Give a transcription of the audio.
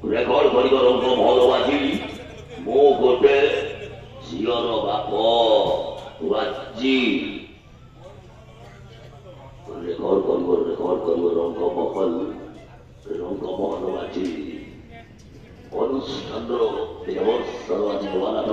Rekor koridor untuk Molowaji, mau gede, sioro bako, waji. Rekor koridor rongko mohon waji. Onus Chandro, Dewa Sarwati Wana